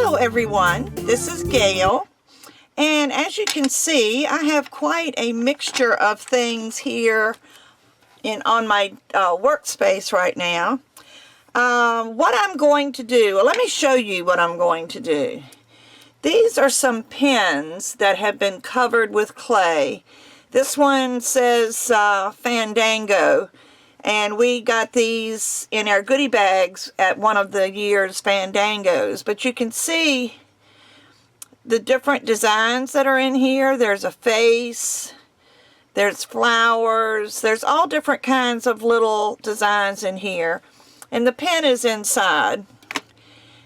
Hello everyone, this is Gayle, and as you can see I have quite a mixture of things here on my workspace right now. What I'm going to do, well, let me show you what I'm going to do. These are some pens that have been covered with clay. This one says Fandango, and we got these in our goodie bags at one of the year's Fandangos. But you can see the different designs that are in here. There's a face, there's flowers, there's all different kinds of little designs in here. And the pen is inside.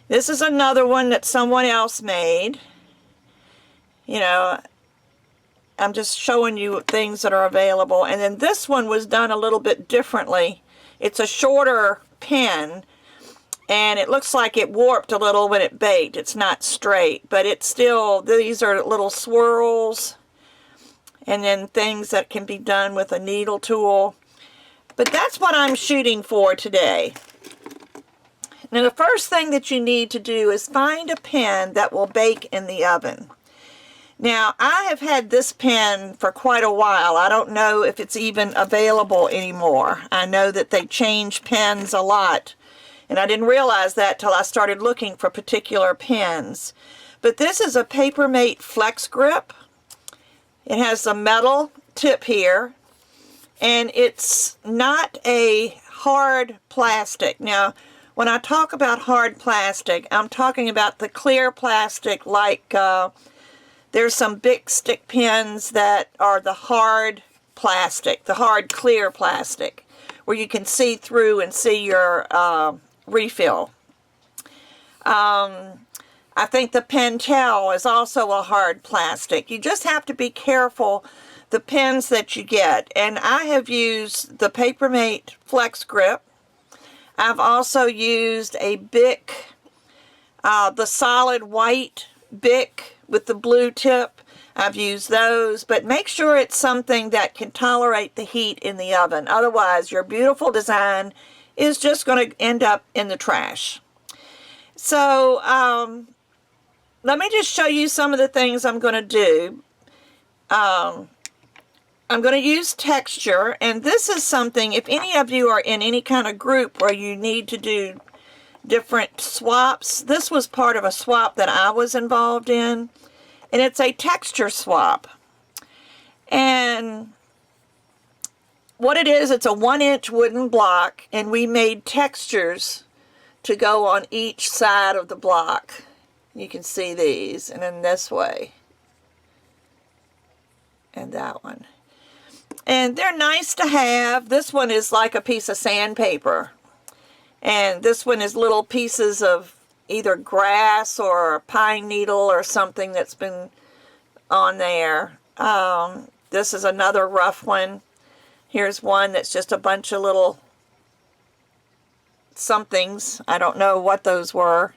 This is another one that someone else made. You know, I'm just showing you things that are available. And then this one was done a little bit differently. It's a shorter pen, and it looks like it warped a little when it baked. It's not straight, but it's still, these are little swirls, and then things that can be done with a needle tool. But that's what I'm shooting for today. Now, the first thing that you need to do is find a pen that will bake in the oven. Now, I have had this pen for quite a while. I don't know if it's even available anymore. I know that they change pens a lot, and I didn't realize that till I started looking for particular pens. But this is a Papermate Flex Grip. It has a metal tip here, and it's not a hard plastic. Now, when I talk about hard plastic, I'm talking about the clear plastic like there's some big stick pens that are the hard plastic, the hard clear plastic, where you can see through and see your refill. I think the Pentel is also a hard plastic. You just have to be careful the pens that you get. And I have used the Papermate Flex Grip. I've also used a Bic, the solid white Bic with the blue tip. I've used those, but make sure it's something that can tolerate the heat in the oven. Otherwise, your beautiful design is just going to end up in the trash. So, let me just show you some of the things I'm going to do. I'm going to use texture, and this is something, if any of you are in any kind of group where you need to do different swaps, this was part of a swap that I was involved in, and it's a texture swap. And what it is, it's a 1-inch wooden block, and we made textures to go on each side of the block. You can see these, and in this way, and that one. And they're nice to have. This one is like a piece of sandpaper. And this one is little pieces of either grass or a pine needle or something that's been on there. This is another rough one. Here's one that's just a bunch of little somethings. I don't know what those were.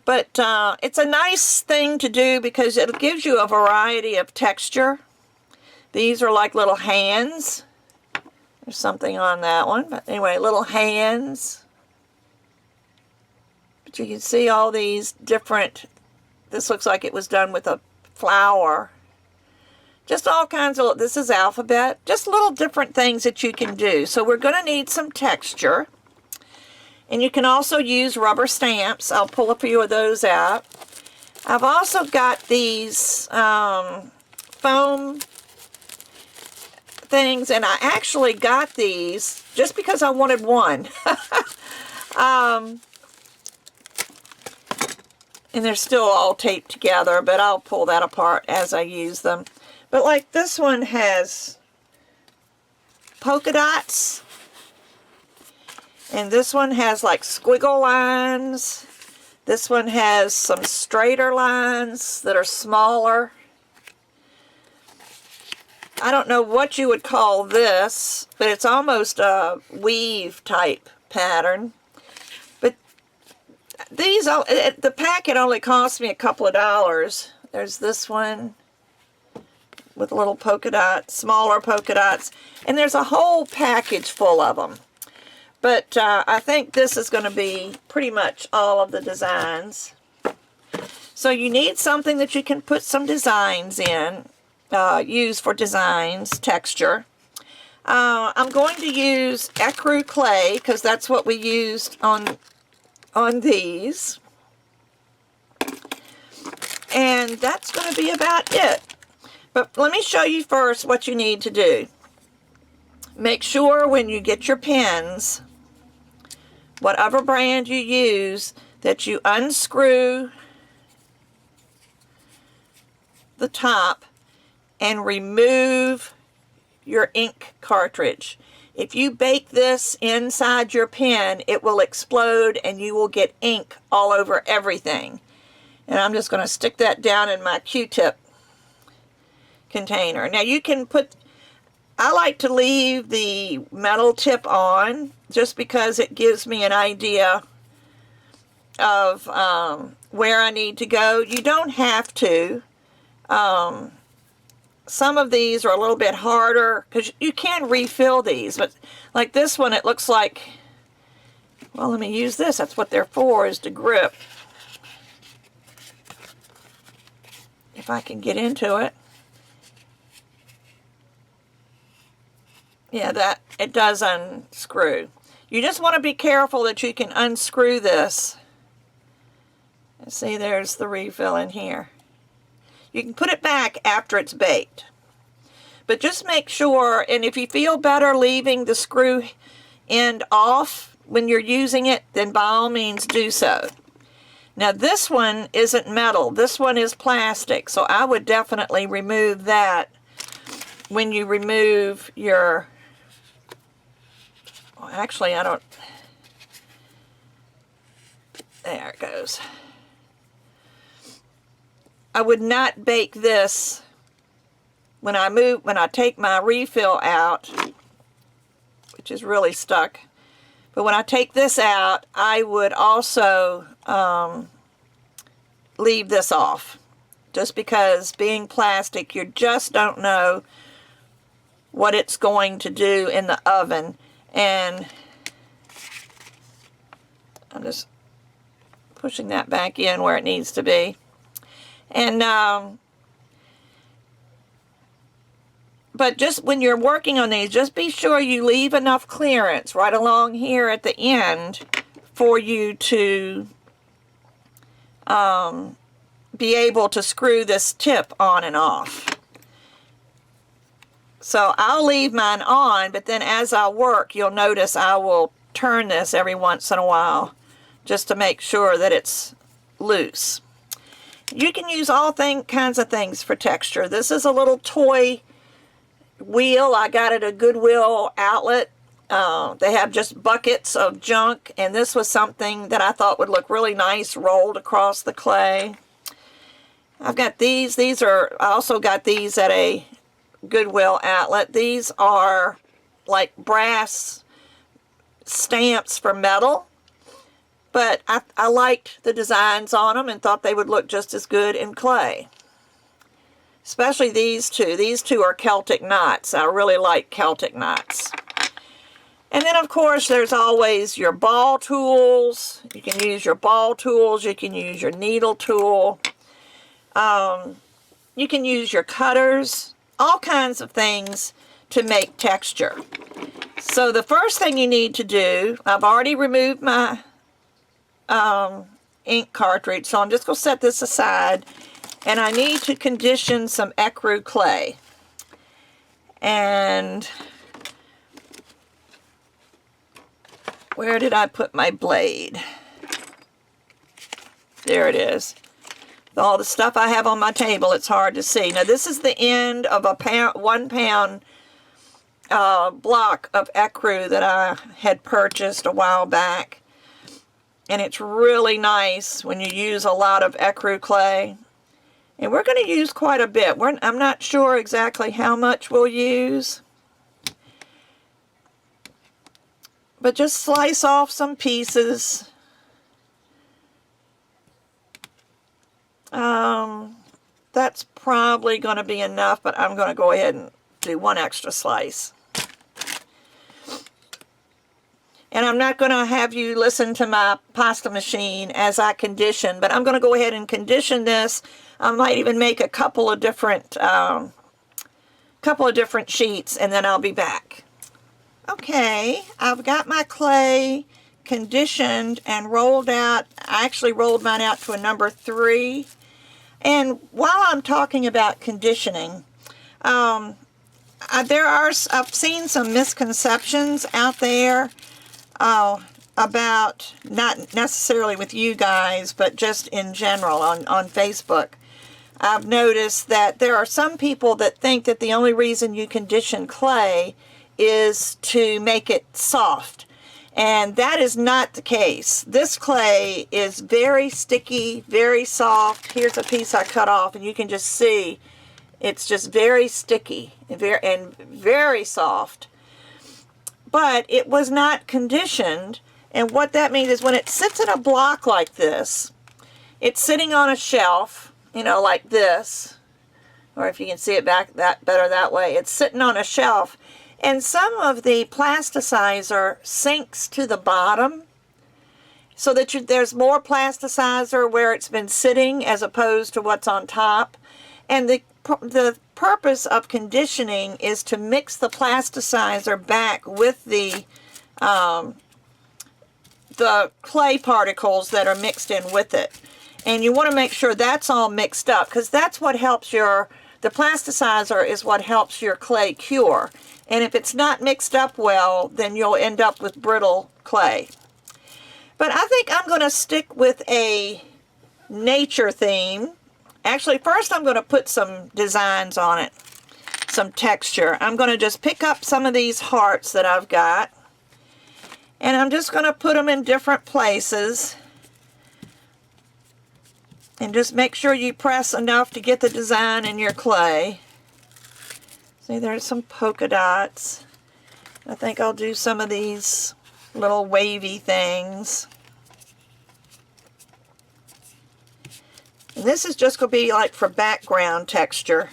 But it's a nice thing to do because it gives you a variety of texture. These are like little hands. There's something on that one. But anyway, little hands. But you can see all these different, this looks like it was done with a flower. Just all kinds of, this is alphabet. Just little different things that you can do. So we're going to need some texture. And you can also use rubber stamps. I'll pull a few of those out. I've also got these foam things, and I actually got these just because I wanted one. And they're still all taped together, but I'll pull that apart as I use them. But like this one has polka dots, and this one has like squiggle lines. This one has some straighter lines that are smaller. I don't know what you would call this, but it's almost a weave type pattern. But these, the packet only cost me a couple of dollars. There's this one with little polka dots, smaller polka dots, and there's a whole package full of them. But I think this is going to be pretty much all of the designs. So you need something that you can put some designs in, use for designs, texture. I'm going to use ecru clay because that's what we used on these. And that's going to be about it. But let me show you first what you need to do. Make sure when you get your pens, whatever brand you use, that you unscrew the top and remove your ink cartridge. If you bake this inside your pen, it will explode and you will get ink all over everything. And I'm just going to stick that down in my Q-tip container. Now you can put, I like to leave the metal tip on just because it gives me an idea of where I need to go. You don't have to. Some of these are a little bit harder because you can refill these, but like this one, it looks like, well, let me use this. That's what they're for, is to grip. If I can get into it. Yeah, that it does unscrew. You just want to be careful that you can unscrew this. See, there's the refill in here. You can put it back after it's baked. But just make sure, and if you feel better leaving the screw end off when you're using it, then by all means do so. Now this one isn't metal, this one is plastic, so I would definitely remove that when you remove your, well, actually I don't, there it goes. I would not bake this when I take my refill out, which is really stuck. But when I take this out, I would also leave this off. Just because being plastic, you just don't know what it's going to do in the oven. And I'm just pushing that back in where it needs to be. And but just when you're working on these, just be sure you leave enough clearance right along here at the end for you to be able to screw this tip on and off. So I'll leave mine on, but then as I work, you'll notice I will turn this every once in a while just to make sure that it's loose. You can use all kinds of things for texture. This is a little toy wheel. I got it at a Goodwill outlet. They have just buckets of junk, and this was something that I thought would look really nice rolled across the clay. I've got these. I also got these at a Goodwill outlet. These are like brass stamps for metal. But I liked the designs on them and thought they would look just as good in clay. Especially these two. These two are Celtic knots. I really like Celtic knots. And then, of course, there's always your ball tools. You can use your ball tools. You can use your needle tool. You can use your cutters. All kinds of things to make texture. So the first thing you need to do, I've already removed my ink cartridge, so I'm just going to set this aside, and I need to condition some ecru clay. And where did I put my blade? There it is. With all the stuff I have on my table, it's hard to see. Now this is the end of a 1 pound block of ecru that I had purchased a while back. And it's really nice when you use a lot of ecru clay. And we're going to use quite a bit. I'm not sure exactly how much we'll use. But just slice off some pieces. That's probably going to be enough, but I'm going to go ahead and do one extra slice. And I'm not going to have you listen to my pasta machine as I condition, but I'm going to go ahead and condition this. I might even make a couple of different sheets, and then I'll be back. Okay, I've got my clay conditioned and rolled out. I actually rolled mine out to a number 3. And while I'm talking about conditioning, I've seen some misconceptions out there about, not necessarily with you guys, but just in general on Facebook. I've noticed that there are some people that think that the only reason you condition clay is to make it soft. And that is not the case. This clay is very sticky, very soft. Here's a piece I cut off, and you can just see it's just very sticky and very soft. But it was not conditioned, and what that means is when it sits in a block like this, it's sitting on a shelf, you know, like this, or if you can see it better that way, it's sitting on a shelf, and some of the plasticizer sinks to the bottom, so that there's more plasticizer where it's been sitting as opposed to what's on top. And the purpose of conditioning is to mix the plasticizer back with the clay particles that are mixed in with it. And you want to make sure that's all mixed up, because that's what helps the plasticizer is what helps your clay cure. And if it's not mixed up well, then you'll end up with brittle clay. But I think I'm going to stick with a nature theme. Actually, first I'm going to put some designs on it, some texture. I'm going to just pick up some of these hearts that I've got, and I'm just going to put them in different places. And just make sure you press enough to get the design in your clay. See, there's some polka dots. I think I'll do some of these little wavy things. And this is just going to be like for background texture.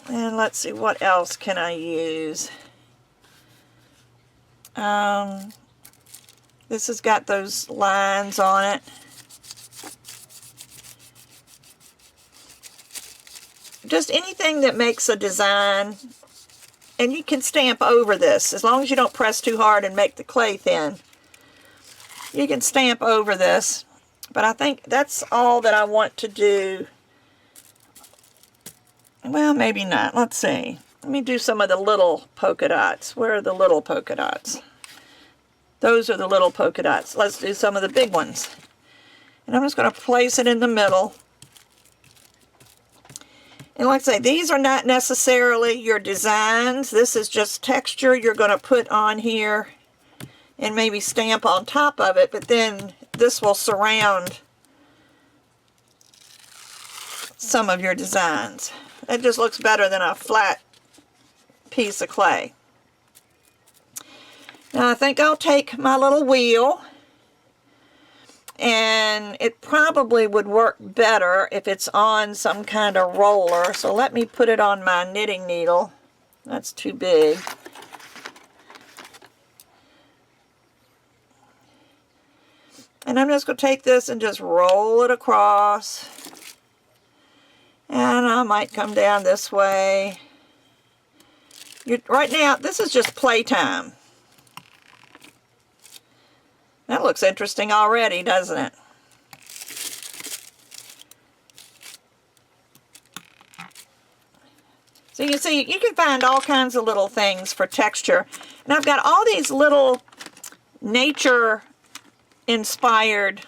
And let's see, what else can I use? This has got those lines on it. Just anything that makes a design. And you can stamp over this, as long as you don't press too hard and make the clay thin. You can stamp over this, but I think that's all that I want to do. Well, maybe not. Let's see. Let me do some of the little polka dots. Where are the little polka dots? Those are the little polka dots. Let's do some of the big ones. And I'm just going to place it in the middle. And like I say, these are not necessarily your designs. This is just texture you're going to put on here and maybe stamp on top of it, but then this will surround some of your designs. It just looks better than a flat piece of clay. Now I think I'll take my little wheel, and it probably would work better if it's on some kind of roller, so let me put it on my knitting needle. That's too big. And I'm just going to take this and just roll it across. And I might come down this way. Right now, this is just playtime. That looks interesting already, doesn't it? So you can see, you can find all kinds of little things for texture. And I've got all these little nature-inspired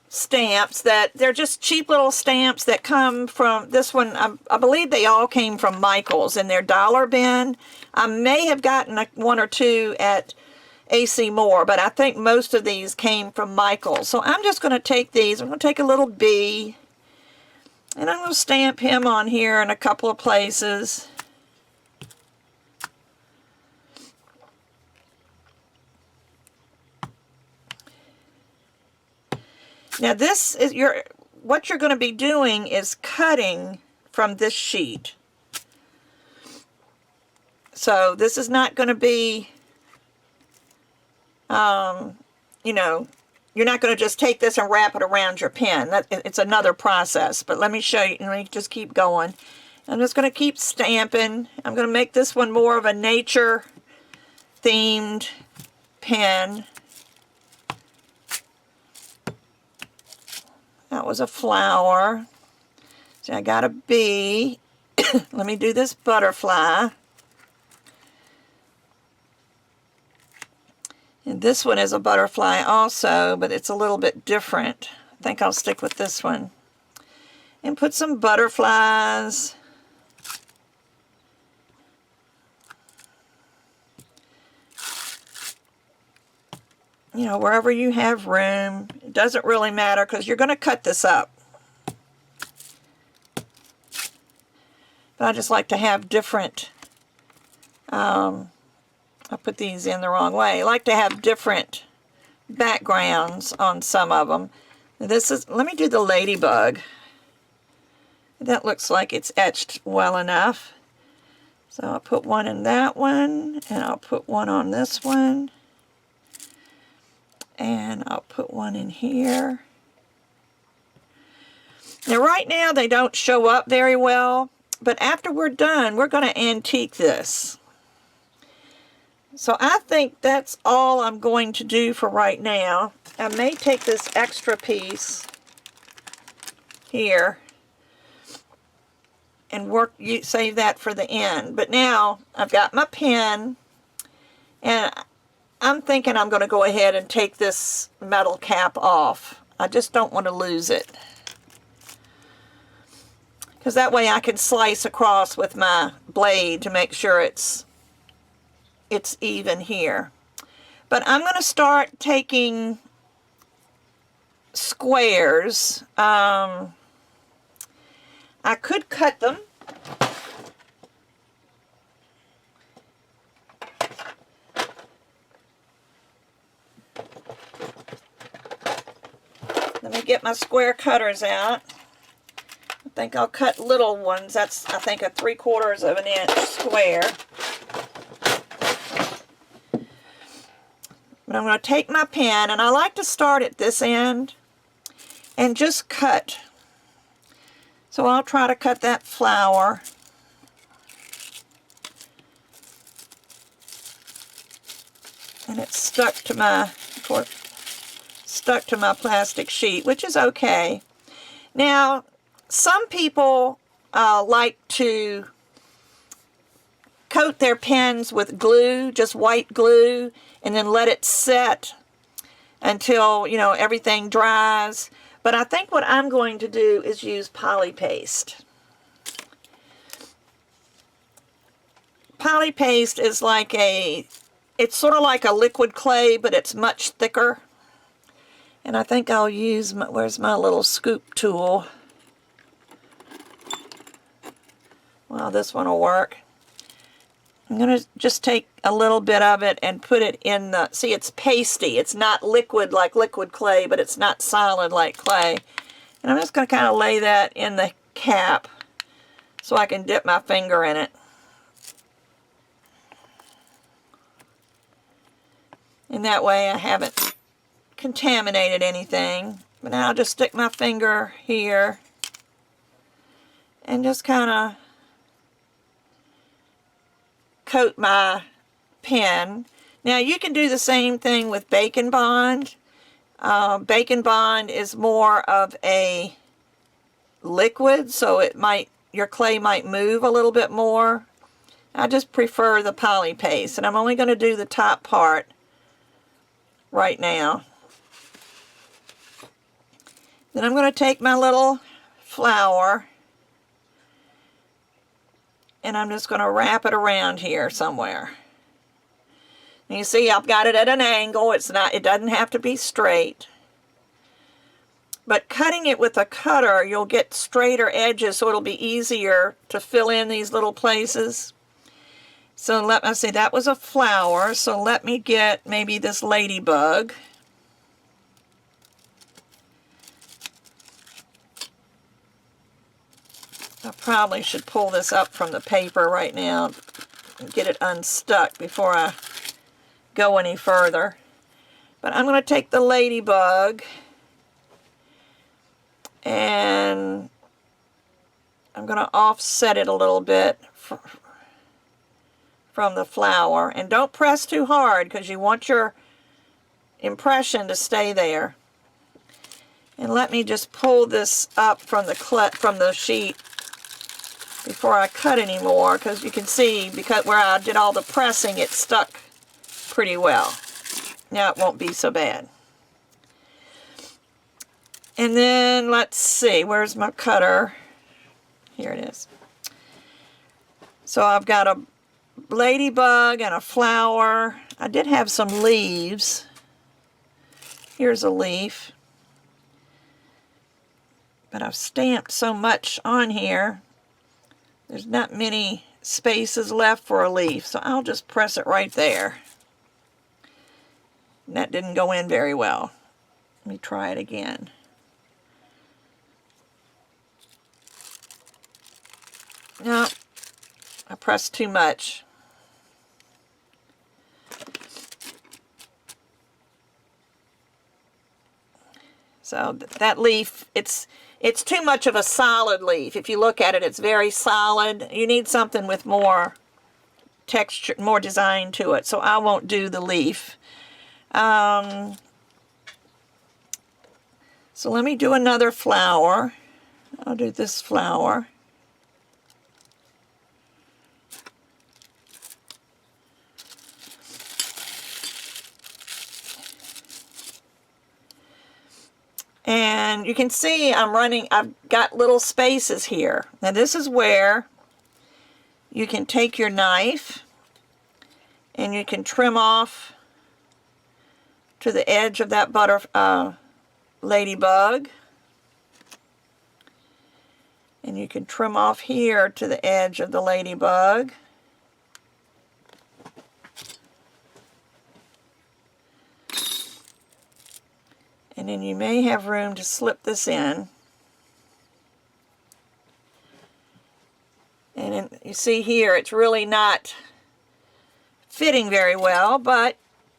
stamps that they're just cheap little stamps that come from this one. I believe they all came from Michael's in their dollar bin. I may have gotten one or two at AC Moore, but I think most of these came from Michael's. So I'm just going to take these. I'm going to take a little bee, and I'm going to stamp him on here in a couple of places. Now this is what you're going to be doing is cutting from this sheet. So this is not going to be, you know, you're not going to just take this and wrap it around your pen. It's another process. But let me show you. Let me just keep going. I'm just going to keep stamping. I'm going to make this one more of a nature themed pen. That was a flower. So I got a bee. Let me do this butterfly. And this one is a butterfly also, but it's a little bit different. I think I'll stick with this one. And put some butterflies. You know, wherever you have room. It doesn't really matter because you're going to cut this up. But I just like to have different, I put these in the wrong way. I like to have different backgrounds on some of them. This is, let me do the ladybug. That looks like it's etched well enough. So I'll put one in that one, and I'll put one on this one. And I'll put one in here. Now right now they don't show up very well, but after we're done, we're going to antique this. So I think that's all I'm going to do for right now. I may take this extra piece here and save that for the end. But now I've got my pen, and I'm thinking I'm going to go ahead and take this metal cap off. I just don't want to lose it, because that way I can slice across with my blade to make sure it's even here. But I'm going to start taking squares. I could cut them. Let me get my square cutters out. I think I'll cut little ones. That's, I think, a 3/4 of an inch square. But I'm going to take my pen, and I like to start at this end and just cut. So I'll try to cut that flower. And it's stuck to my, plastic sheet, which is okay. Now, some people like to coat their pens with glue, just white glue, and then let it set until, you know, everything dries. But I think what I'm going to do is use poly paste. Poly paste is like it's sort of like a liquid clay, but it's much thicker. And I think I'll use, where's my little scoop tool? Well, this one will work. I'm going to just take a little bit of it and put it in the, see, it's pasty. It's not liquid like liquid clay, but it's not solid like clay. And I'm just going to kind of lay that in the cap so I can dip my finger in it. And that way I haven't contaminated anything. But now I'll just stick my finger here and just kind of coat my pen. Now you can do the same thing with Bacon Bond. Bacon Bond is more of a liquid, so your clay might move a little bit more. I just prefer the poly paste, and I'm only going to do the top part right now. Then I'm going to take my little flower, and I'm just going to wrap it around here somewhere. And you see, I've got it at an angle. It doesn't have to be straight. But cutting it with a cutter, you'll get straighter edges, so it'll be easier to fill in these little places. So let me see, that was a flower, so let me get maybe this ladybug. I probably should pull this up from the paper right now get it unstuck before I go any further. But I'm going to take the ladybug and I'm going to offset it a little bit from the flower. And don't press too hard because you want your impression to stay there. And let me just pull this up from the sheet before I cut anymore, because you can see, because where I did all the pressing, it stuck pretty well. Now it won't be so bad. And then let's see, where's my cutter? Here it is. So I've got a ladybug and a flower. I did have some leaves. Here's a leaf. But I've stamped so much on here, there's not many spaces left for a leaf, so I'll just press it right there. And that didn't go in very well. Let me try it again. No, I pressed too much. So that leaf, it's too much of a solid leaf. If you look at it, it's very solid. You need something with more texture, more design to it. So I won't do the leaf. So let me do another flower. I'll do this flower. And you can see I've got little spaces here. Now this is where you can take your knife and you can trim off to the edge of that ladybug. And you can trim off here to the edge of the ladybug. And then you may have room to slip this in. And then you see here, it's really not fitting very well, but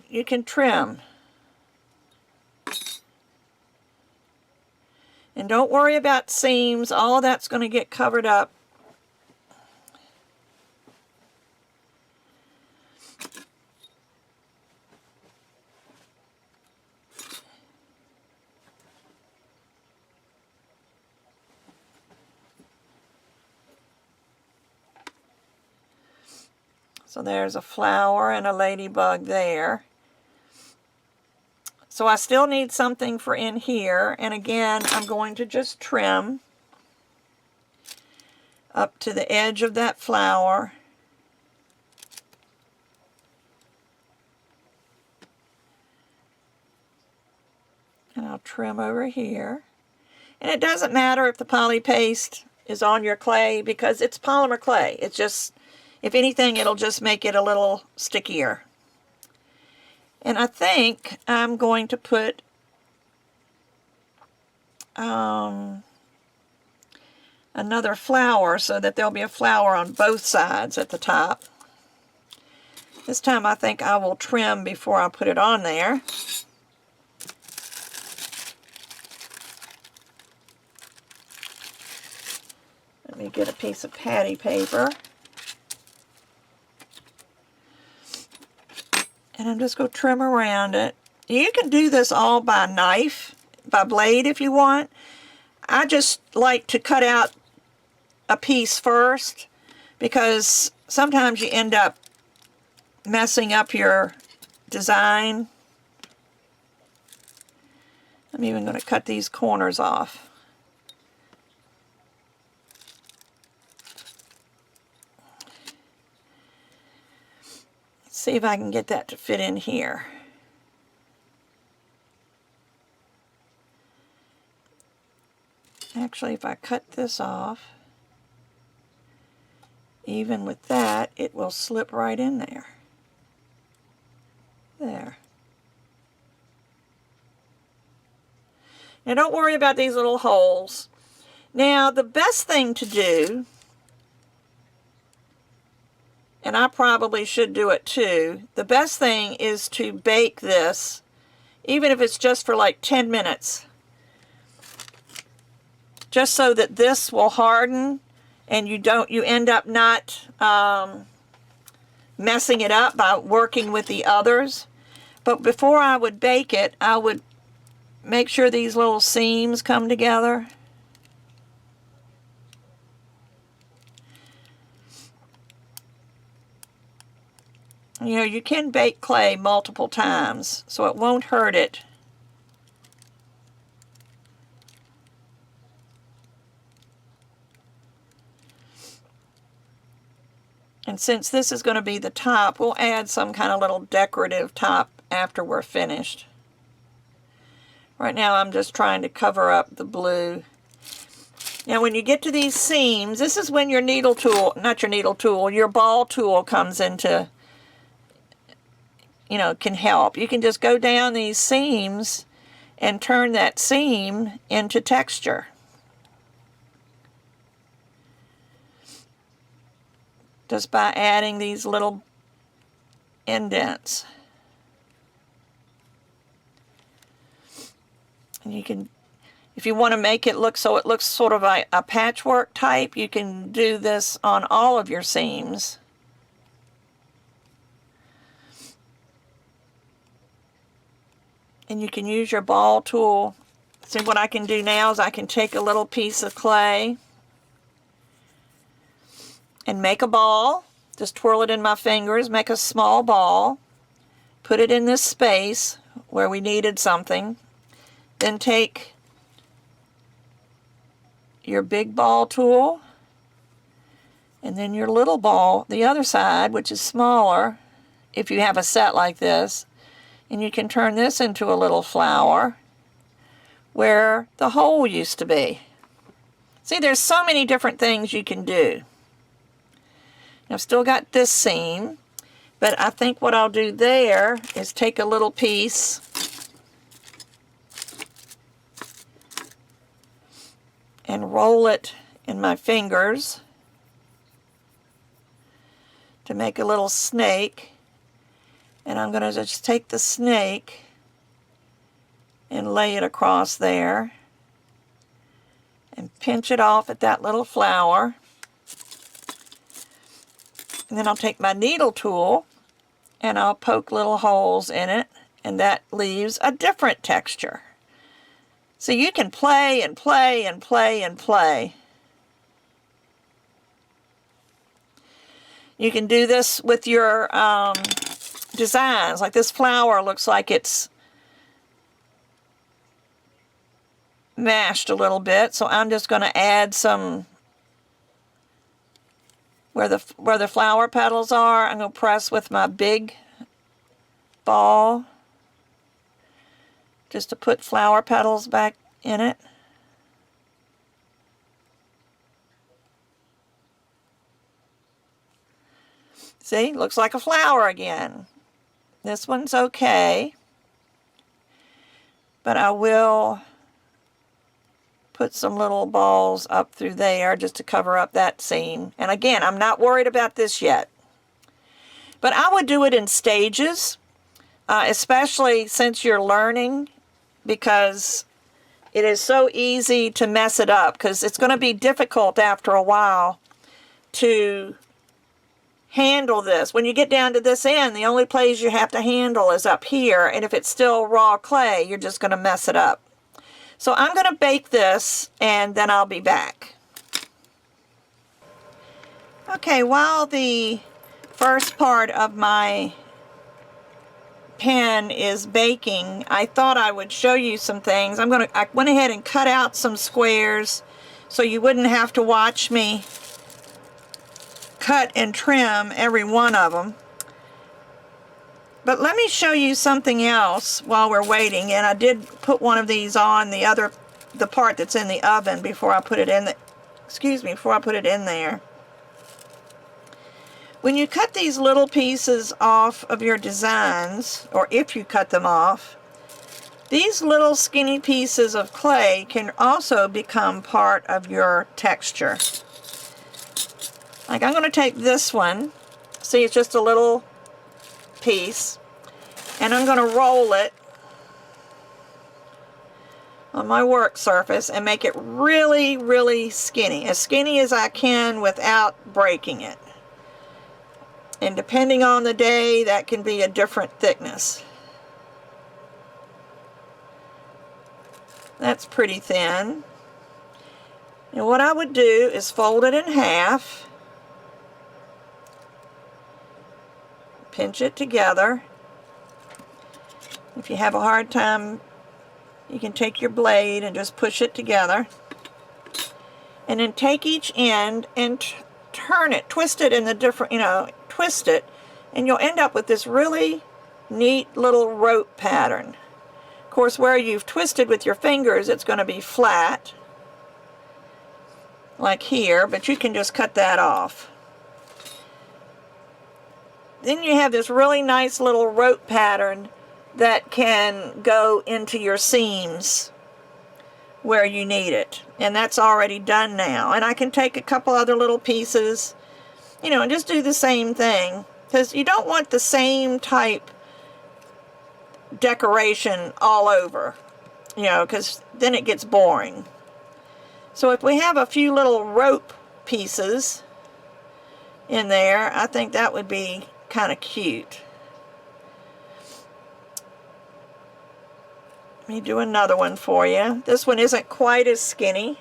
you can trim. And don't worry about seams. All of that's going to get covered up. So there's a flower and a ladybug there. So I still need something for in here. And again, I'm going to just trim up to the edge of that flower. And I'll trim over here. And it doesn't matter if the poly paste is on your clay because it's polymer clay. It's just, if anything, it'll just make it a little stickier. And I think I'm going to put another flower so that there'll be a flower on both sides at the top. This time I think I will trim before I put it on there. Let me get a piece of patty paper. And I'm just going to trim around it. You can do this all by knife, by blade if you want. I just like to cut out a piece first because sometimes you end up messing up your design. I'm even going to cut these corners off. See if I can get that to fit in here. Actually, if I cut this off, even with that, it will slip right in there. There. Now don't worry about these little holes. Now the best thing to do and I probably should do it too. The best thing is to bake this, even if it's just for like 10 minutes, just so that this will harden and you end up not messing it up by working with the others. But before I would bake it, I would make sure these little seams come together. You know, you can bake clay multiple times, so it won't hurt it. And since this is going to be the top, we'll add some kind of little decorative top after we're finished. Right now I'm just trying to cover up the blue. Now when you get to these seams, this is when your needle tool, not your needle tool, your ball tool comes into, you know, can help. You can just go down these seams and turn that seam into texture. Just by adding these little indents. And you can, if you want to make it look so it looks sort of a patchwork type, you can do this on all of your seams. And you can use your ball tool. See, what I can do now is I can take a little piece of clay and make a ball. Just twirl it in my fingers, make a small ball, put it in this space where we needed something, then take your big ball tool and then your little ball, the other side, which is smaller if you have a set like this, and you can turn this into a little flower where the hole used to be. See, there's so many different things you can do. I've still got this seam, but I think what I'll do there is take a little piece and roll it in my fingers to make a little snake. And I'm going to just take the snake and lay it across there and pinch it off at that little flower. And then I'll take my needle tool and I'll poke little holes in it, and that leaves a different texture. So you can play and play and play and play. You can do this with your designs. Like this flower looks like it's mashed a little bit, so I'm just going to add some where the flower petals are. I'm going to press with my big ball just to put flower petals back in it. See, looks like a flower again. This one's okay, but I will put some little balls up through there just to cover up that seam. And again, I'm not worried about this yet. But I would do it in stages, especially since you're learning, because it is so easy to mess it up, because it's going to be difficult after a while to handle this. When you get down to this end, the only place you have to handle is up here, and if it's still raw clay, you're just going to mess it up. So I'm going to bake this, and then I'll be back. Okay, while the first part of my pen is baking, I thought I would show you some things. I went ahead and cut out some squares so you wouldn't have to watch me cut and trim every one of them. But let me show you something else while we're waiting. And I did put one of these on the part that's in the oven before I put it in before I put it in there. When you cut these little pieces off of your designs, or if you cut them off, these little skinny pieces of clay can also become part of your texture. Like I'm going to take this one See, it's just a little piece. And I'm going to roll it on my work surface and make it really, really skinny as I can without breaking it. And depending on the day, that can be a different thickness. That's pretty thin. And what I would do is fold it in half, pinch it together. If you have a hard time, you can take your blade and just push it together. And then take each end and turn it, twist it in the different, twist it, and you'll end up with this really neat little rope pattern. Of course, where you've twisted with your fingers, it's going to be flat, like here, but you can just cut that off. Then you have this really nice little rope pattern that can go into your seams where you need it. And that's already done now. And I can take a couple other little pieces, and just do the same thing. Because you don't want the same type decoration all over, because then it gets boring. So if we have a few little rope pieces in there, I think that would be kind of cute. Let me do another one for you. This one isn't quite as skinny,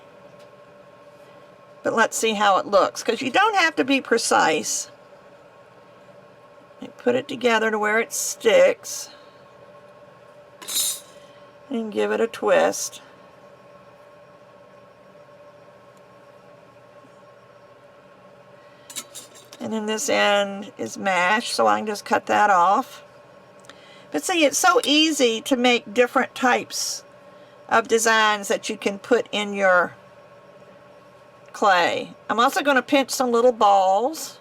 but let's see how it looks, because you don't have to be precise. Put it together to where it sticks and give it a twist. And then this end is mashed, so I can just cut that off. But see, it's so easy to make different types of designs that you can put in your clay. I'm also going to pinch some little balls.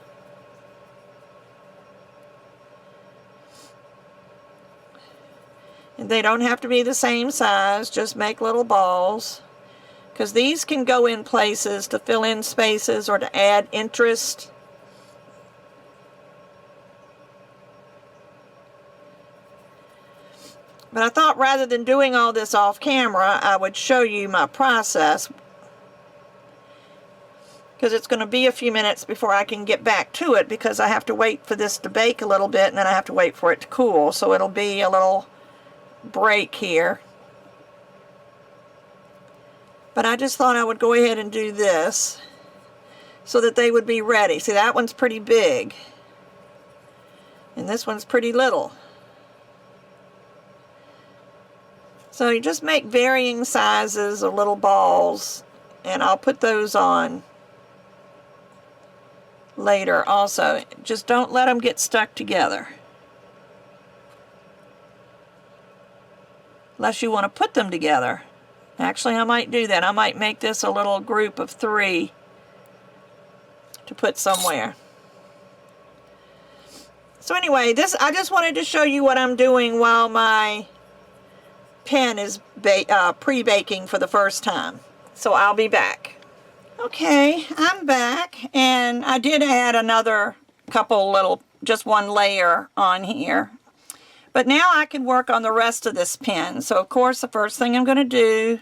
And they don't have to be the same size, just make little balls. Because these can go in places to fill in spaces or to add interest. But I thought rather than doing all this off camera, I would show you my process, because it's going to be a few minutes before I can get back to it, because I have to wait for this to bake a little bit and then I have to wait for it to cool. So it'll be a little break here. But I just thought I would go ahead and do this so that they would be ready. See, that one's pretty big and this one's pretty little. So you just make varying sizes of little balls, and I'll put those on later also. Just don't let them get stuck together. Unless you want to put them together. Actually, I might do that. I might make this a little group of 3 to put somewhere. So anyway, I just wanted to show you what I'm doing while my pen is pre-baking for the first time. So I'll be back. Okay, I'm back, and I did add another couple just one layer on here. But now I can work on the rest of this pen. So of course the first thing I'm going to do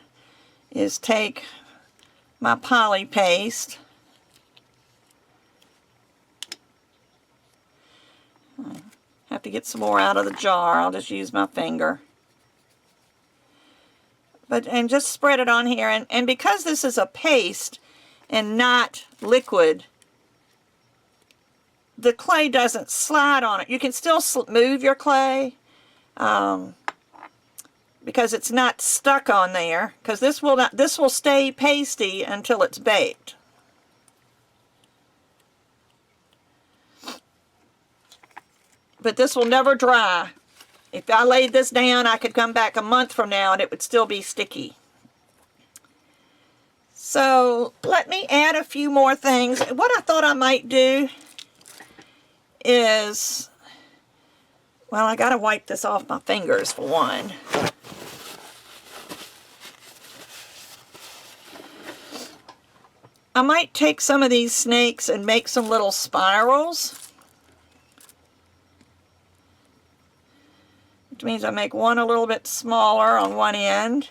is take my poly paste. I have to get some more out of the jar. I'll just use my finger. And just spread it on here, and because this is a paste and not liquid, the clay doesn't slide on it. You can still move your clay because it's not stuck on there, because this will stay pasty until it's baked. But this will never dry. If I laid this down, I could come back a month from now and it would still be sticky. So let me add a few more things. What I thought I might do is, well, I gotta wipe this off my fingers for one. I might take some of these snakes and make some little spirals. which means I make one a little bit smaller on one end.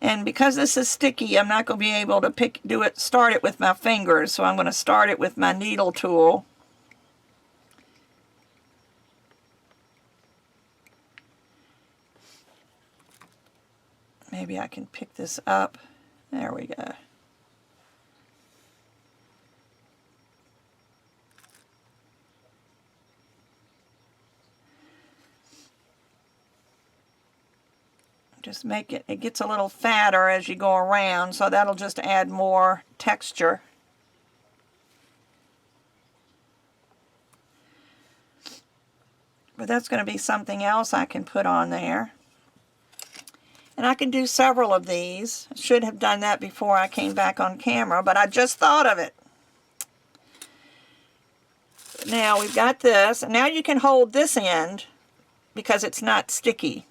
And because this is sticky, I'm not going to be able to start it with my fingers, so I'm going to start it with my needle tool. Maybe I can pick this up. There we go. Just make it, it gets a little fatter as you go around, so that'll just add more texture. But that's going to be something else I can put on there. And I can do several of these. I should have done that before I came back on camera, but I just thought of it. Now we've got this, and now you can hold this end because it's not sticky.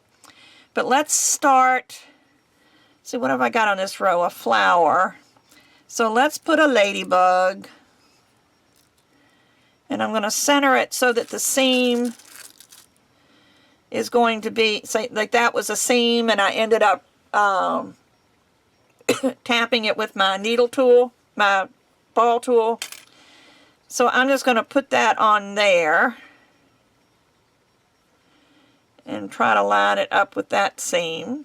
But let's start, see, what have I got on this row? A flower. So let's put a ladybug. And I'm going to center it so that the seam is going to be, say, like that was a seam, and I ended up tapping it with my needle tool, my ball tool. So I'm just going to put that on there and try to line it up with that seam.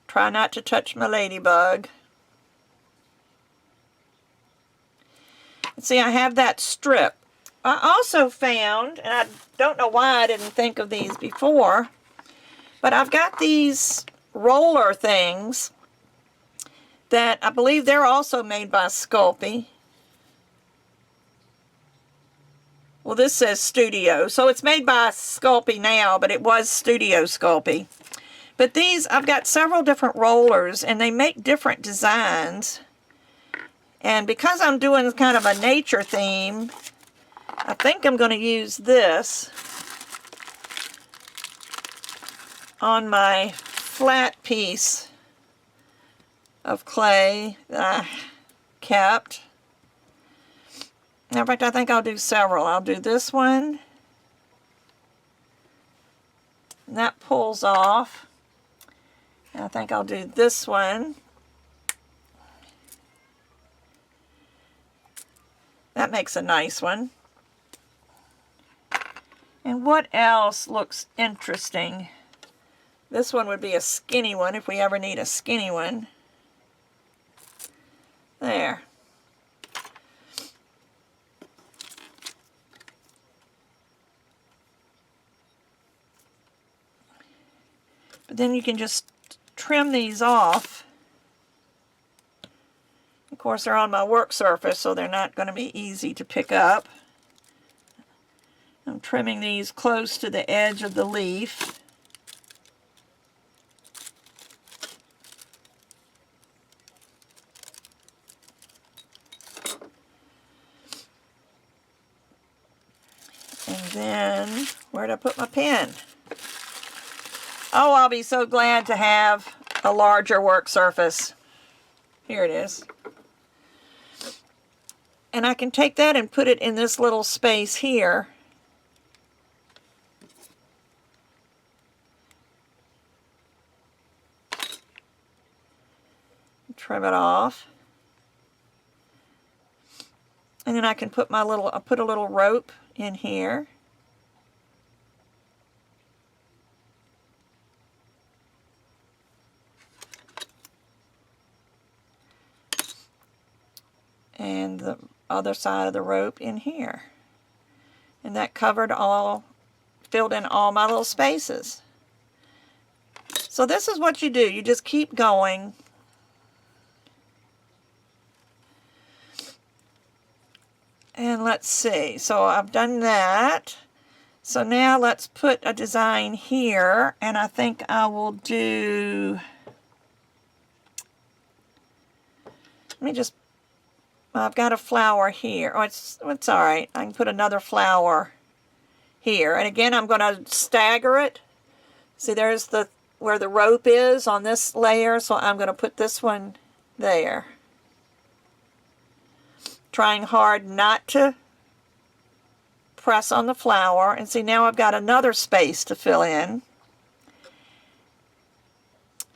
Try not to touch my ladybug. See, I have that strip. I also found, and I don't know why I didn't think of these before, but I've got these roller things that I believe they're also made by Sculpey. Well, this says Studio, so it's made by Sculpey now, but it was Studio Sculpey. But these, I've got several different rollers, and they make different designs. And because I'm doing kind of a nature theme, I think I'm going to use this on my flat piece of clay that I kept. In fact, I think I'll do several. I'll do this one. And that pulls off. And I think I'll do this one. That makes a nice one. And what else looks interesting? This one would be a skinny one if we ever need a skinny one. There. But then you can just trim these off. Of course, they're on my work surface, so they're not going to be easy to pick up. I'm trimming these close to the edge of the leaf. And then, where'd I put my pen? Oh, I'll be so glad to have a larger work surface. Here it is. And I can take that and put it in this little space here. Trim it off. And then I can put my little, I'll put a little rope in here. And the other side of the rope in here. And that covered all, filled in all my little spaces. So this is what you do. You just keep going. And let's see. So I've done that. So now let's put a design here. And I think I will do, let me just, I've got a flower here. Oh, it's all right. I can put another flower here. And again, I'm going to stagger it. See, there's the where the rope is on this layer. So I'm going to put this one there. Trying hard not to press on the flower, and see, now I've got another space to fill in.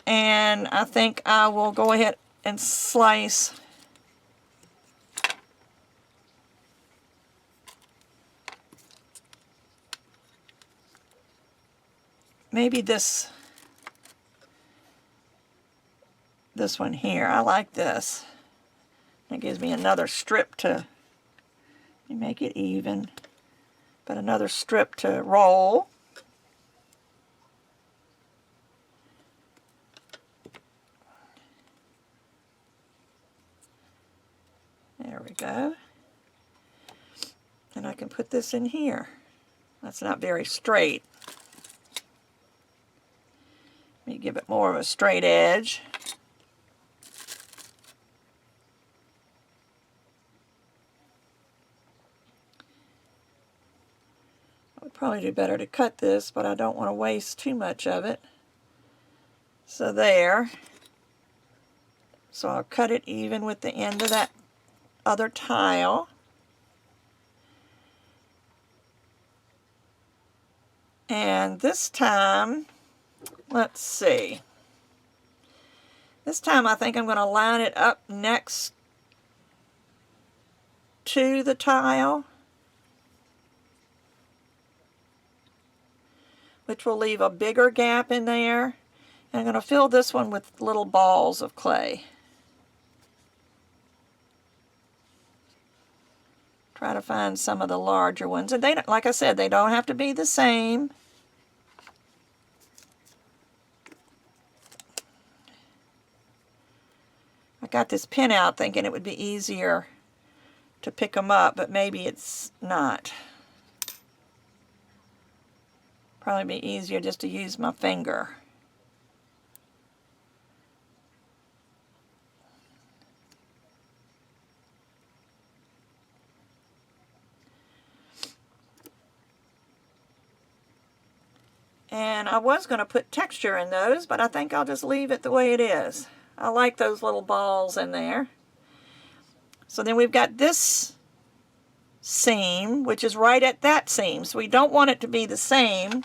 And I think I will go ahead and slice maybe this one here. I like this. It gives me another strip to make it even, but another strip to roll. There we go. And I can put this in here. That's not very straight. Let me give it more of a straight edge. I would probably do better to cut this, but I don't want to waste too much of it. So there. So I'll cut it even with the end of that other tile. And this time, let's see. This time I think I'm going to line it up next to the tile, which will leave a bigger gap in there. And I'm going to fill this one with little balls of clay. Try to find some of the larger ones. And they, like I said, they don't have to be the same. I got this pin out thinking it would be easier to pick them up, but maybe it's not. Probably be easier just to use my finger. And I was going to put texture in those, but I think I'll just leave it the way it is. I like those little balls in there. So then we've got this seam, which is right at that seam. So we don't want it to be the same.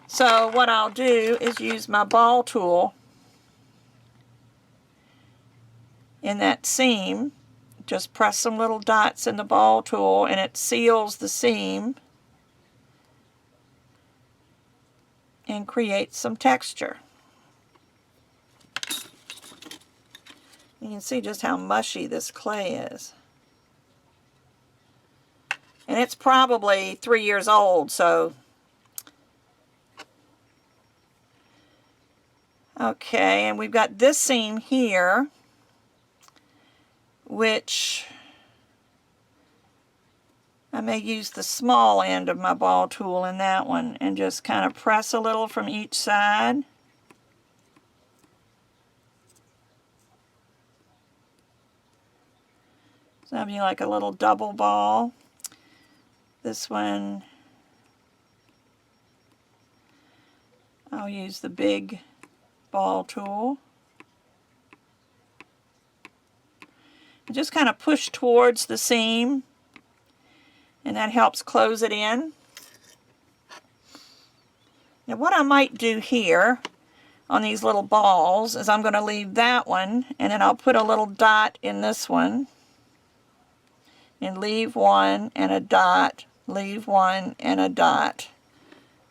So what I'll do is use my ball tool in that seam. Just press some little dots in the ball tool and it seals the seam and creates some texture. You can see just how mushy this clay is. And it's probably 3 years old, so. Okay, and we've got this seam here, which I may use the small end of my ball tool in that one and just kind of press a little from each side. So that'd be like a little double ball. This one, I'll use the big ball tool. And just kind of push towards the seam, and that helps close it in. Now what I might do here on these little balls is I'm going to leave that one, and then I'll put a little dot in this one, and leave one and a dot, leave one and a dot.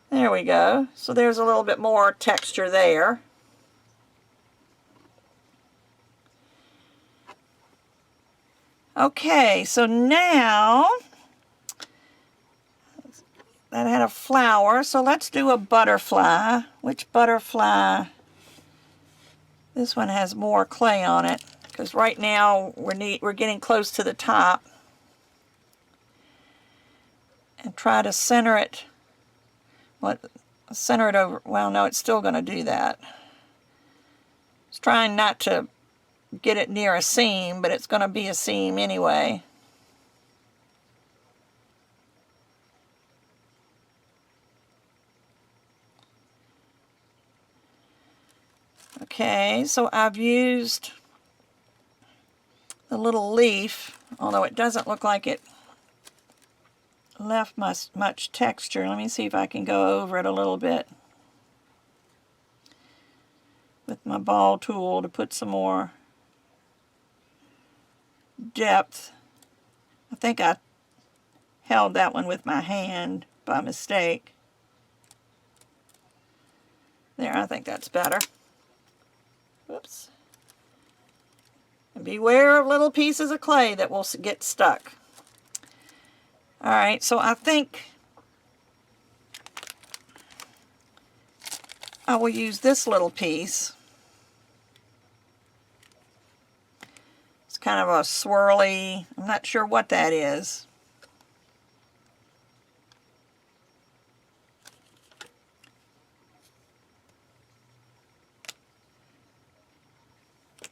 There we go. So there's a little bit more texture there. Okay, so now that had a flower, so let's do a butterfly. Which butterfly? This one has more clay on it, because right now we're getting close to the top. And try to center it. Center it over. Well, no, it's still going to do that. It's trying not to get it near a seam, but it's going to be a seam anyway. Okay, so I've used the little leaf, although it doesn't look like it left much texture. Let me see if I can go over it a little bit with my ball tool to put some more depth. I think I held that one with my hand by mistake. There, I think that's better. Whoops. And beware of little pieces of clay that will get stuck. Alright, so I think I will use this little piece. It's kind of a swirly, I'm not sure what that is.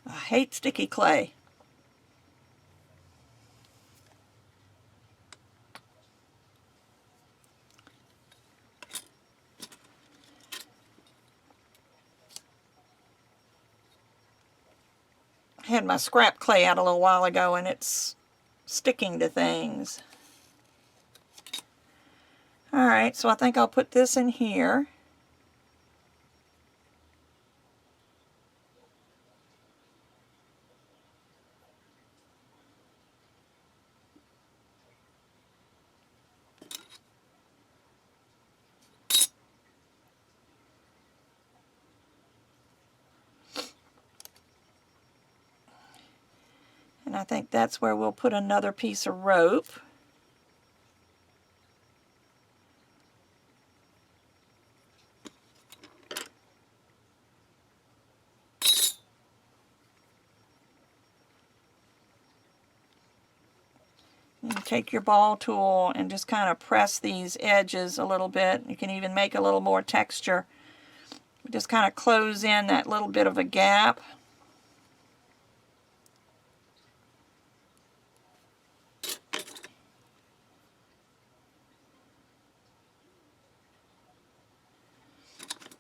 I hate sticky clay. I had my scrap clay out a little while ago and it's sticking to things. Alright, so I think I'll put this in here. And I think that's where we'll put another piece of rope. You take your ball tool and just kind of press these edges a little bit. You can even make a little more texture. Just kind of close in that little bit of a gap.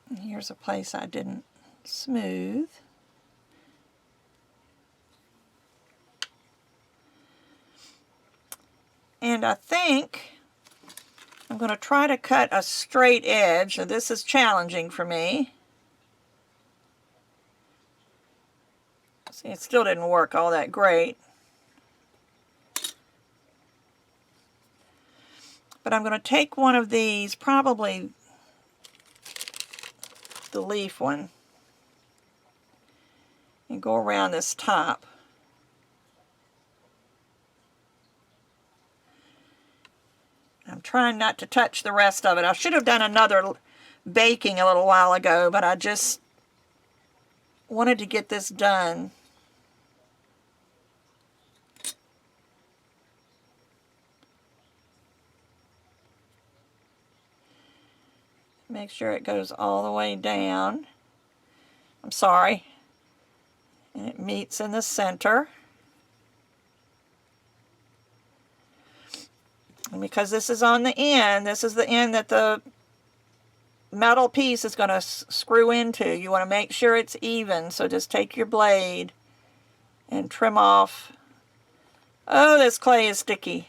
And here's a place I didn't smooth. And I think I'm going to try to cut a straight edge. So this is challenging for me. See, it still didn't work all that great. But I'm going to take one of these, probably the leaf one, and go around this top. I'm trying not to touch the rest of it. I should have done another baking a little while ago, but I just wanted to get this done. Make sure it goes all the way down. I'm sorry. And it meets in the center. And because this is on the end, this is the end that the metal piece is going to screw into. You want to make sure it's even, so just take your blade and trim off. Oh, this clay is sticky.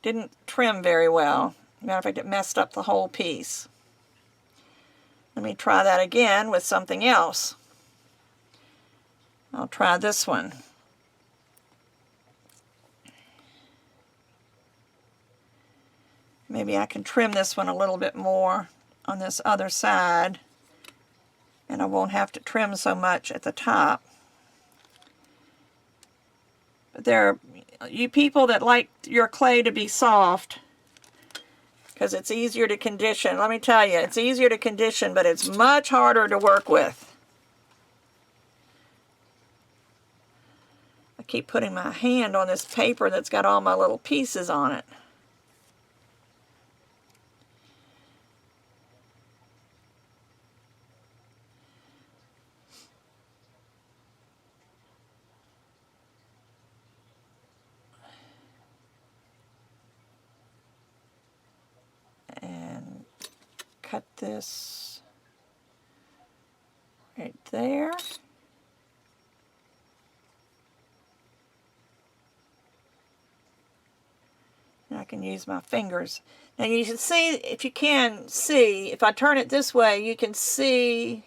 Didn't trim very well. Matter of fact, it messed up the whole piece. Let me try that again with something else. I'll try this one. Maybe I can trim this one a little bit more on this other side, and I won't have to trim so much at the top. But there are you people that like your clay to be soft, because it's easier to condition. Let me tell you, it's easier to condition, but it's much harder to work with. I keep putting my hand on this paper that's got all my little pieces on it. And cut this right there. I can use my fingers. Now you can see, if you can see, if I turn it this way, you can see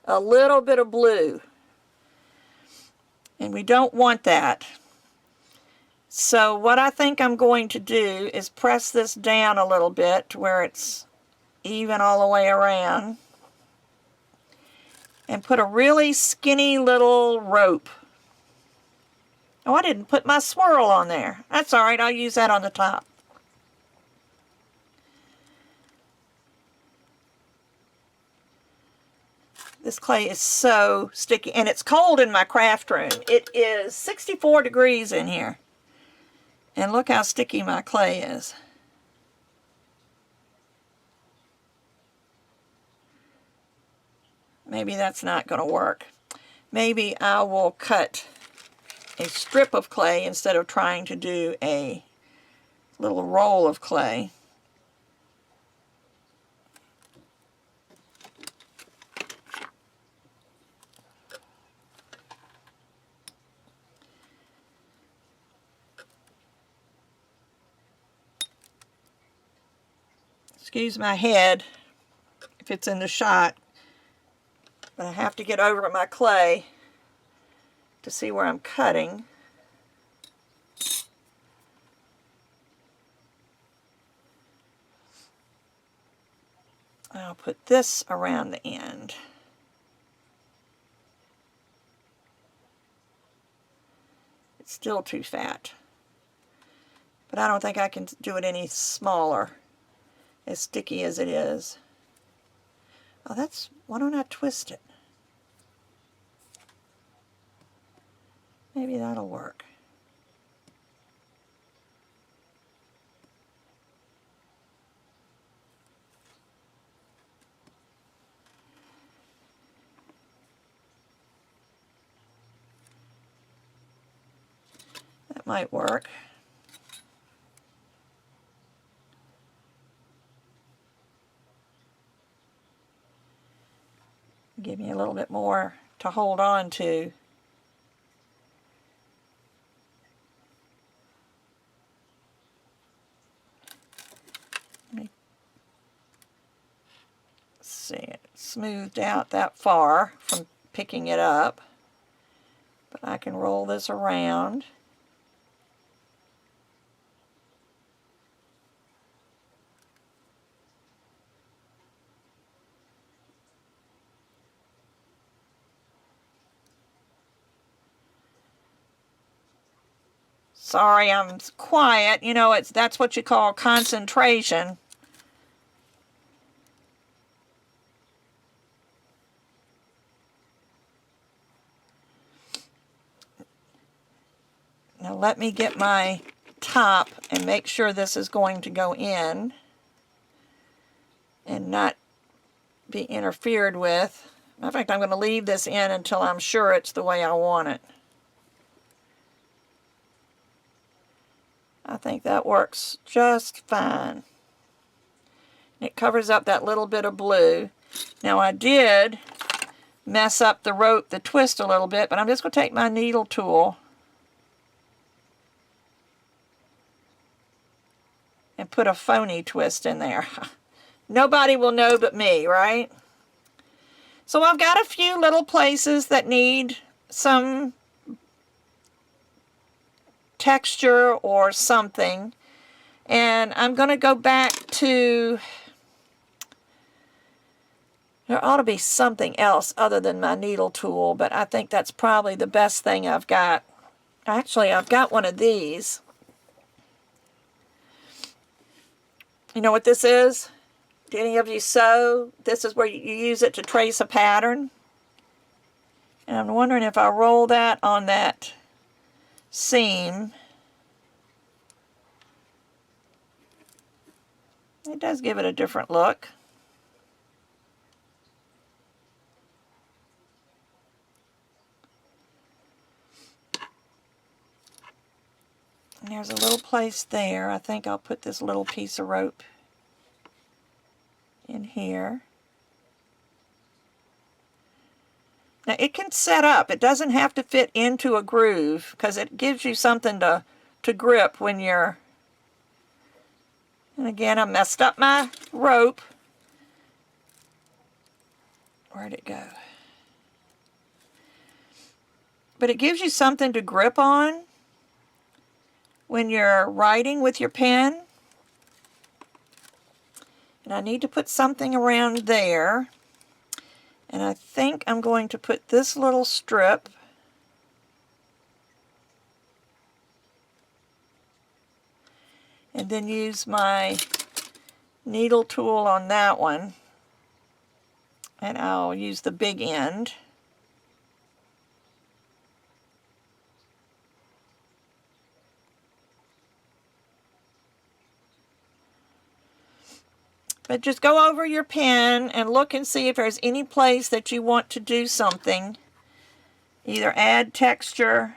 a little bit of blue. And we don't want that. So what I think I'm going to do is press this down a little bit to where it's even all the way around. And put a really skinny little rope. Oh, I didn't put my swirl on there. That's all right, I'll use that on the top. This clay is so sticky, and it's cold in my craft room. It is 64 degrees in here. And look how sticky my clay is. Maybe that's not going to work. Maybe I will cut a strip of clay instead of trying to do a little roll of clay. Excuse my head if it's in the shot, but I have to get over my clay to see where I'm cutting. I'll put this around the end. It's still too fat, but I don't think I can do it any smaller, as sticky as it is. Oh, that's, why don't I twist it? Maybe that'll work. That might work. Give me a little bit more to hold on to. Let me see it smoothed out that far from picking it up, but I can roll this around. Sorry, I'm quiet. You know, that's what you call concentration. Now let me get my top and make sure this is going to go in and not be interfered with. Matter of fact, I'm going to leave this in until I'm sure it's the way I want it. I think that works just fine. It covers up that little bit of blue. Now I did mess up the rope, the twist a little bit, but I'm just going to take my needle tool and put a phony twist in there. Nobody will know but me, right? So I've got a few little places that need some texture or something, and I'm going to go back to, there ought to be something else other than my needle tool, but I think that's probably the best thing I've got. Actually, I've got one of these. You know what this is? Do any of you sew? This is where you use it to trace a pattern. And I'm wondering if I roll that on that seam. It does give it a different look. And there's a little place there. I think I'll put this little piece of rope in here. Now it can set up. It doesn't have to fit into a groove because it gives you something to grip when you're And again, I messed up my rope. Where'd it go? But it gives you something to grip on when you're writing with your pen. And I need to put something around there. And I think I'm going to put this little strip and then use my needle tool on that one. And I'll use the big end. But just go over your pen and look and see if there's any place that you want to do something. Either add texture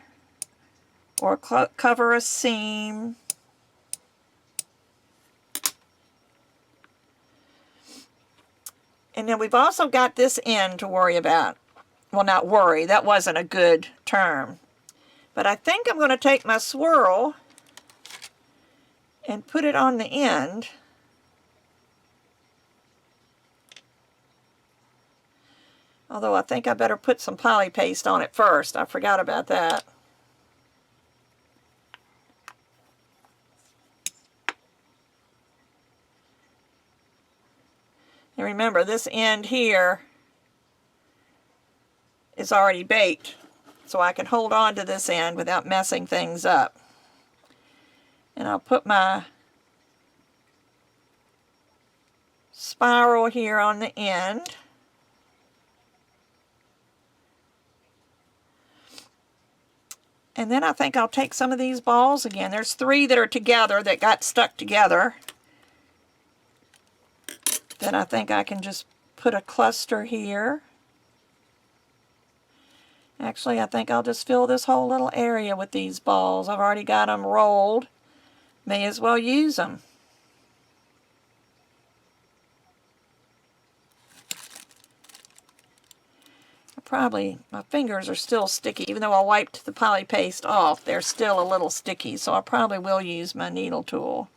or cover a seam. And then we've also got this end to worry about. Well, not worry, that wasn't a good term. But I think I'm going to take my swirl and put it on the end. Although I think I better put some poly paste on it first. I forgot about that. And remember, this end here is already baked, so I can hold on to this end without messing things up. And I'll put my spiral here on the end. And then I think I'll take some of these balls again. There's 3 that are together that got stuck together. Then I think I can just put a cluster here. Actually, I think I'll just fill this whole little area with these balls. I've already got them rolled. May as well use them. My fingers are still sticky. Even though I wiped the poly paste off, they're still a little sticky, so I probably will use my needle tool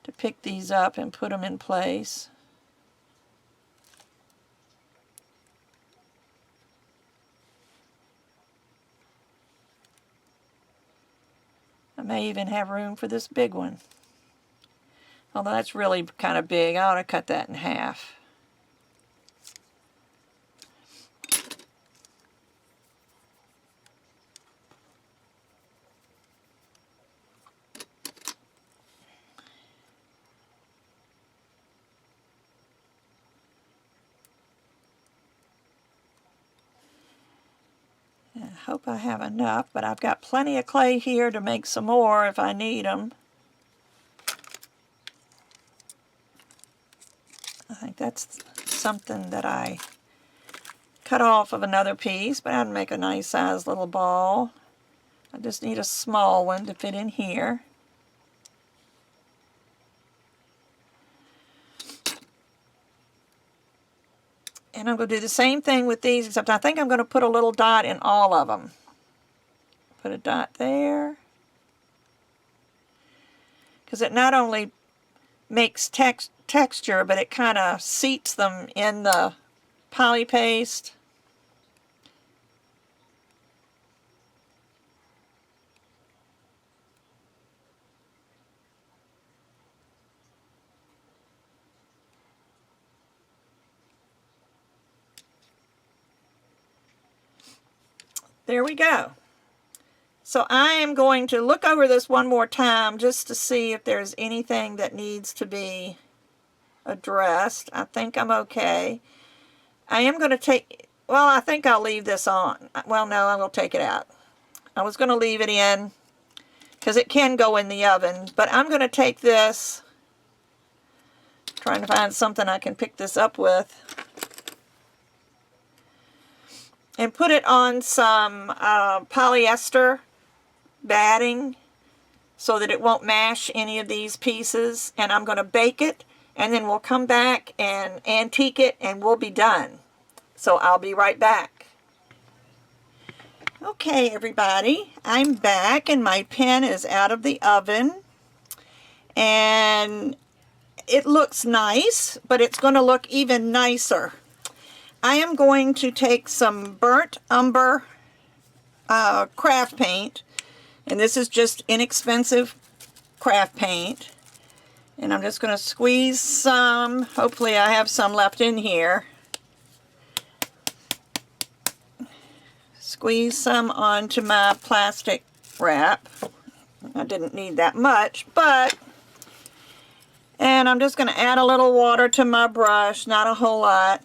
to pick these up and put them in place. I may even have room for this big one. Although that's really kind of big, I ought to cut that in half. I hope I have enough, but I've got plenty of clay here to make some more if I need them. I think that's something that I cut off of another piece, but I'd make a nice size little ball. I just need a small one to fit in here. And I'm going to do the same thing with these, except I think I'm going to put a little dot in all of them. Put a dot there. Because it not only makes texture, but it kind of seats them in the poly paste. There we go. So I am going to look over this one more time just to see if there's anything that needs to be addressed. I think I'm okay. I am going to take, well, I think I'll leave this on. Well, no, I will take it out. I was going to leave it in because it can go in the oven, but I'm going to take this, trying to find something I can pick this up with, and put it on some polyester batting so that it won't mash any of these pieces. And I'm going to bake it, and then we'll come back and antique it, and we'll be done. So I'll be right back. Okay, everybody, I'm back, and my pen is out of the oven. and it looks nice, but it's going to look even nicer. I am going to take some burnt umber craft paint, and this is just inexpensive craft paint, and I'm just going to squeeze some. Hopefully I have some left in here. Squeeze some onto my plastic wrap. I didn't need that much, and I'm just going to add a little water to my brush, not a whole lot.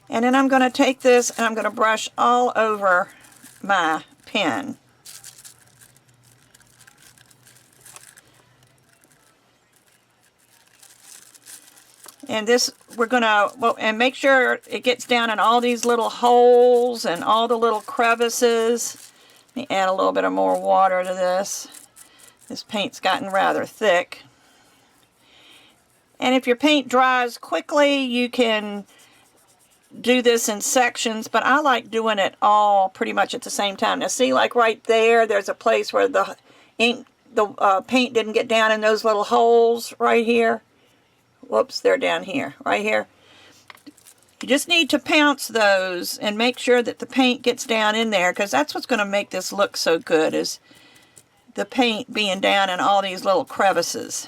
And then I'm going to take this and I'm going to brush all over my pen. And this, we're going to, well, and make sure it gets down in all these little holes and all the little crevices. Let me add a little bit of more water to this. This paint's gotten rather thick. And if your paint dries quickly, you can do this in sections, but I like doing it all pretty much at the same time. Now see, like right there, there's a place where the ink, the paint didn't get down in those little holes right here. Whoops, they're down here, right here. You just need to pounce those and make sure that the paint gets down in there, because that's what's going to make this look so good, is the paint being down in all these little crevices.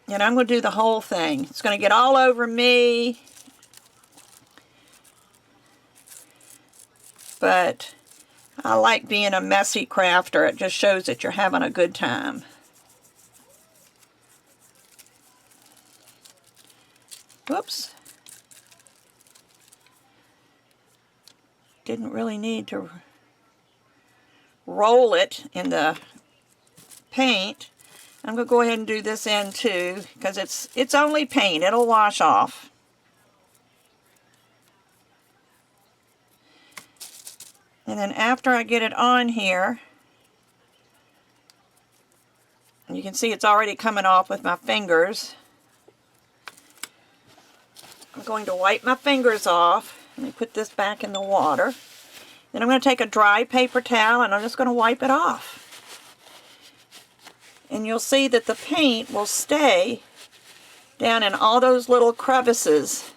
And I'm going to do the whole thing. It's going to get all over me. But I like being a messy crafter. It just shows that you're having a good time. Whoops. Didn't really need to roll it in the paint. I'm going to go ahead and do this end too, because it's only paint. It'll wash off. And then after I get it on here, you can see it's already coming off with my fingers. I'm going to wipe my fingers off. Let me put this back in the water. Then I'm going to take a dry paper towel and I'm just going to wipe it off. And you'll see that the paint will stay down in all those little crevices.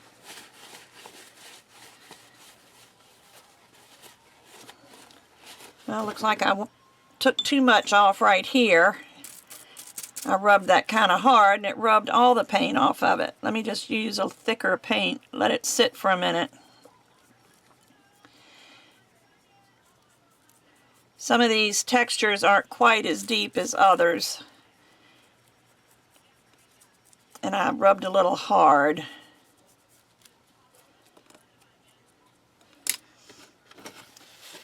Well, it looks like I took too much off right here. I rubbed that kind of hard and it rubbed all the paint off of it. Let me just use a thicker paint. Let it sit for a minute. Some of these textures aren't quite as deep as others. And I rubbed a little hard.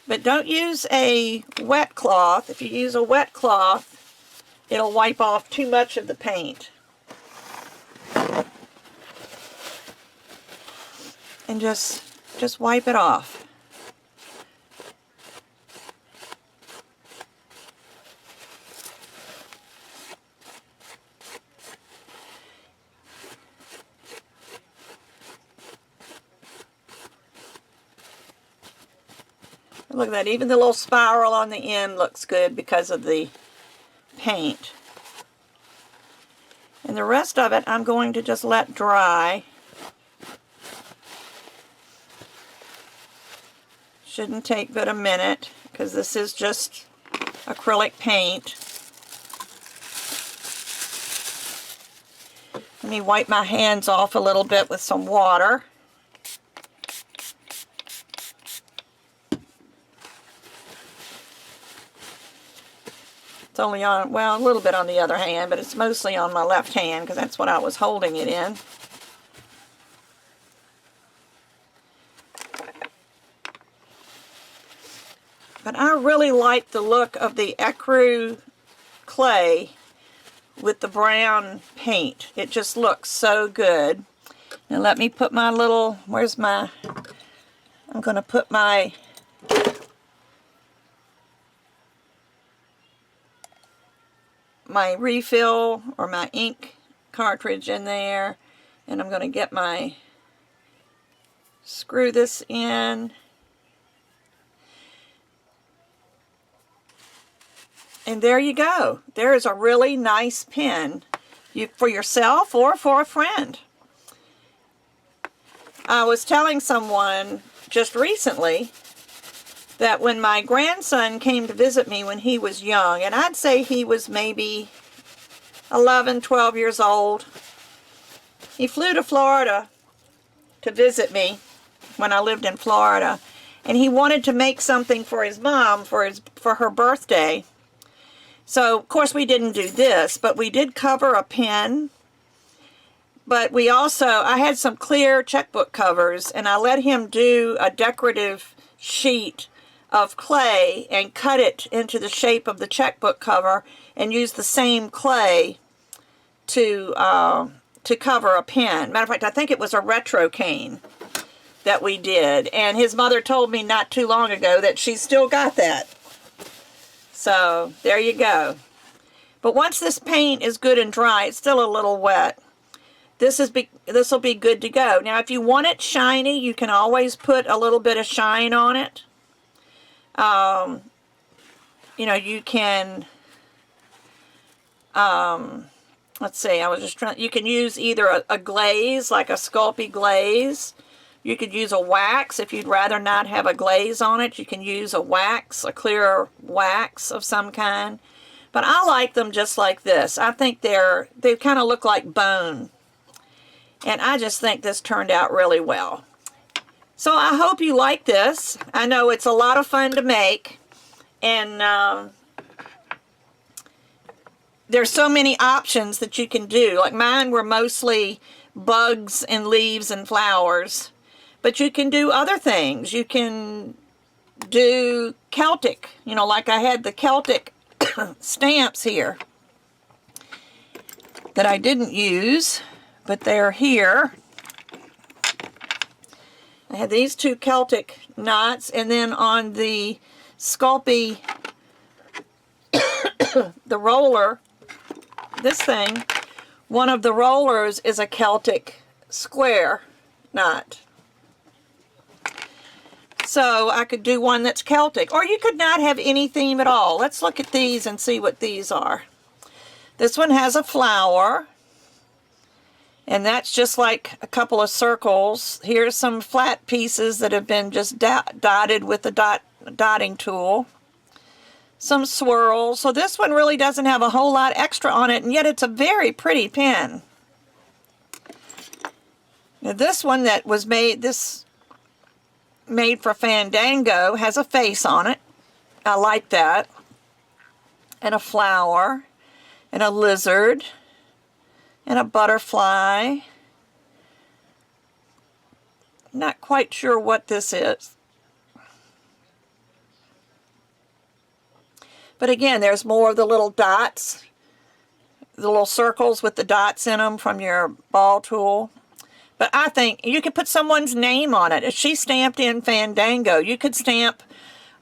But don't use a wet cloth. If you use a wet cloth, it'll wipe off too much of the paint. And just wipe it off. Look at that, even the little spiral on the end looks good because of the paint. And the rest of it I'm going to just let dry. Shouldn't take but a minute because this is just acrylic paint. Let me wipe my hands off a little bit with some water. It's only on, well, a little bit on the other hand, but it's mostly on my left hand because that's what I was holding it in. But I really like the look of the ecru clay with the brown paint. It just looks so good. Now let me put my little, where's my, I'm going to put my refill or my ink cartridge in there, and I'm going to get my, screw this in, And there you go. There is a really nice pen for yourself or for a friend. I was telling someone just recently that when my grandson came to visit me when he was young, and I'd say he was maybe 11, 12 years old, he flew to Florida to visit me when I lived in Florida, and he wanted to make something for his mom for her birthday. So, of course, we didn't do this, but we did cover a pen. But we also, I had some clear checkbook covers, and I let him do a decorative sheet of clay and cut it into the shape of the checkbook cover and use the same clay to cover a pen. Matter of fact, I think it was a retro cane that we did. And his mother told me not too long ago that she's still got that. So, there you go. But once this paint is good and dry, it's still a little wet. This will be good to go. Now, if you want it shiny, you can always put a little bit of shine on it. You know, you can, let's see, you can use either a glaze, like a Sculpey glaze. You could use a wax if you'd rather not have a glaze on it. You can use a wax, a clear wax of some kind. But I like them just like this. I think they kind of look like bone. And I just think this turned out really well. So I hope you like this. I know it's a lot of fun to make. And there's so many options that you can do. Like mine were mostly bugs and leaves and flowers. But you can do other things. You can do Celtic. You know, like I had the Celtic stamps here that I didn't use, but they're here. I had these two Celtic knots, and then on the Sculpey, the roller, this thing, one of the rollers is a Celtic square knot. So I could do one that's Celtic, or you could not have any theme at all. Let's look at these and see what these are. This one has a flower, and that's just like a couple of circles. Here's some flat pieces that have been just dotted with the dotting tool. Some swirls. So this one really doesn't have a whole lot extra on it, and yet it's a very pretty pen. Now this one that was made for Fandango has a face on it. I like that. And a flower. And a lizard. And a butterfly. Not quite sure what this is. But again, there's more of the little dots. The little circles with the dots in them from your ball tool. But I think you could put someone's name on it. If she stamped in Fandango, you could stamp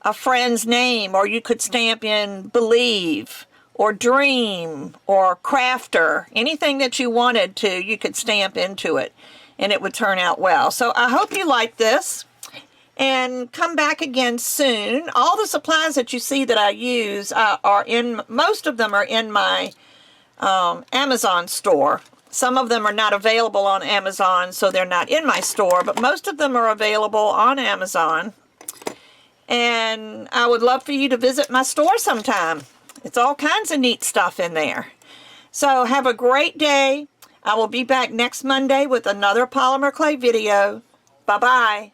a friend's name, or you could stamp in Believe, or Dream, or Crafter. Anything that you wanted to, you could stamp into it, and it would turn out well. So I hope you like this, and come back again soon. All the supplies that you see that I use most of them are in my Amazon store. Some of them are not available on Amazon, so they're not in my store, but most of them are available on Amazon. And I would love for you to visit my store sometime. It's all kinds of neat stuff in there. So have a great day. I will be back next Monday with another polymer clay video. Bye-bye.